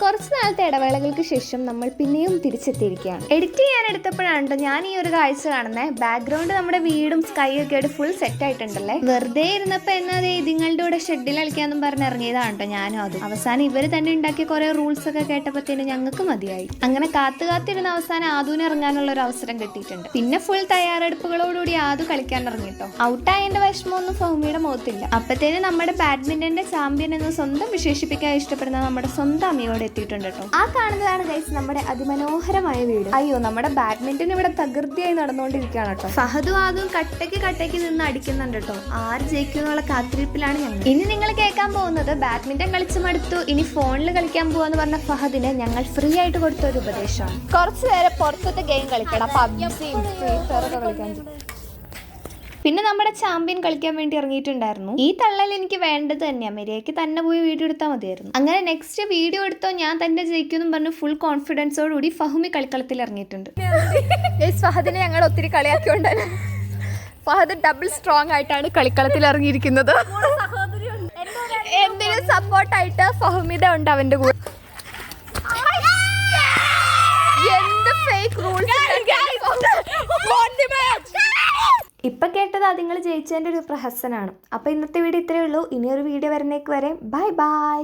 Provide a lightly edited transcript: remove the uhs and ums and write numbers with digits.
കുറച്ച് നാളത്തെ ഇടവേളകൾക്ക് ശേഷം നമ്മൾ പിന്നെയും തിരിച്ചെത്തിയിരിക്കുകയാണ്. എഡിറ്റ് ചെയ്യാൻ എടുത്തപ്പോഴാണ് ഞാൻ ഈ ഒരു കാഴ്ച കാണുന്നത്. ബാക്ക്ഗ്രൗണ്ട് നമ്മുടെ വീടും സ്കൈ ഒക്കെ ആയിട്ട് ഫുൾ സെറ്റ് ആയിട്ടുണ്ടല്ലേ. വെറുതെ ഇരുന്നപ്പോൾ എന്നാതെ ഇതിങ്ങളുടെ കൂടെ ഷെഡിൽ കളിക്കാന്നും പറഞ്ഞ് ഇറങ്ങിയതാണ് കേട്ടോ ഞാനും അതും. അവസാനം ഇവർ തന്നെ ഉണ്ടാക്കിയ കുറെ റൂൾസ് ഒക്കെ കേട്ടപ്പോഴത്തേനും ഞങ്ങൾക്ക് മതിയായി. അങ്ങനെ കാത്തിരുന്ന അവസാനം ആദൂന് ഇറങ്ങാനുള്ള ഒരു അവസരം കിട്ടിയിട്ടുണ്ട്. പിന്നെ ഫുൾ തയ്യാറെടുപ്പുകളോടുകൂടി ആദു കളിക്കാൻ ഇറങ്ങിട്ടോ. ഔട്ടായതിന്റെ വിഷമമൊന്നും ഫഹ്മിയുടെ മുഖത്തില്ല. അപ്പത്തേനും നമ്മുടെ ബാഡ്മിന്റന്റെ ചാമ്പ്യൻ എന്ന് സ്വന്തം വിശേഷിപ്പിക്കാൻ ഇഷ്ടപ്പെടുന്ന നമ്മുടെ സ്വന്തം അമ്മയോടെ എത്തിയിട്ടുണ്ട് കേട്ടോ. ആ കാണുന്നതാണ് ഗൈസ് നമ്മുടെ അതിമനോഹരമായ വീട്. അയ്യോ, നമ്മുടെ ബാഡ്മിന്റൺ ഇവിടെ തകൃതിയായി നടന്നുകൊണ്ടിരിക്കുകയാണ് കേട്ടോ. ഫഹദും ആദും കട്ടയ്ക്ക് നിന്ന് അടിക്കുന്നുണ്ട് കേട്ടോ. ആര് ജയിക്കുന്നുള്ള കാത്തിരിപ്പിലാണ് ഞങ്ങൾ. ഇനി നിങ്ങൾ കേൾക്കാൻ പോകുന്നത് ബാഡ്മിന്റൺ കളിച്ച് മടുത്തു ഇനി ഫോണിൽ കളിക്കാൻ പോവാന്ന് പറഞ്ഞ ഫഹദിന് ഞങ്ങൾ ഫ്രീ ആയിട്ട് കൊടുത്ത ഒരു ഉപദേശമാണ്. കുറച്ചു നേരം പുറത്തത്തെ ഗെയിം കളിക്കണം. പബ്ജിയും ഫ്രീ ഫയർ ഒക്കെ കളിക്കാൻ. പിന്നെ നമ്മുടെ ചാമ്പ്യൻ കളിക്കാൻ വേണ്ടി ഇറങ്ങിയിട്ടുണ്ടായിരുന്നു. ഈ തള്ളൽ എനിക്ക് വേണ്ടത് തന്നെയാണ്. മെരിയയ്ക്ക് തന്നെ പോയി വീഡിയോ എടുത്താൽ മതിയായിരുന്നു. അങ്ങനെ നെക്സ്റ്റ് വീഡിയോ എടുത്തോ ഞാൻ തന്നെ ജയിക്കുമെന്നും പറഞ്ഞ് ഫുൾ കോൺഫിഡൻസോടുകൂടി ഫഹ്മി കളിക്കളത്തിൽ ഇറങ്ങിയിട്ടുണ്ട്. ഫഹദിനെ ഞങ്ങൾ ഒത്തിരി കളിയാക്കിയോണ്ട് ഫഹദ് ഡബിൾ സ്ട്രോങ് ആയിട്ടാണ് കളിക്കളത്തിൽ ഇറങ്ങിയിരിക്കുന്നത്. എന്തിനും സപ്പോർട്ടായിട്ട് ഫഹ്മിത ഉണ്ട് അവന്റെ കൂടെ. എന്ത് ഫേക്ക് റൂൾസ്. ഇപ്പൊ കേട്ടത് നിങ്ങൾ ജയിച്ചതിന്റെ ഒരു പ്രഹസനാണ്. അപ്പൊ ഇന്നത്തെ വീഡിയോ ഇത്രയേ ഉള്ളൂ. ഇനിയൊരു വീഡിയോ വരുന്നേക്ക് വരെ ബൈ ബൈ.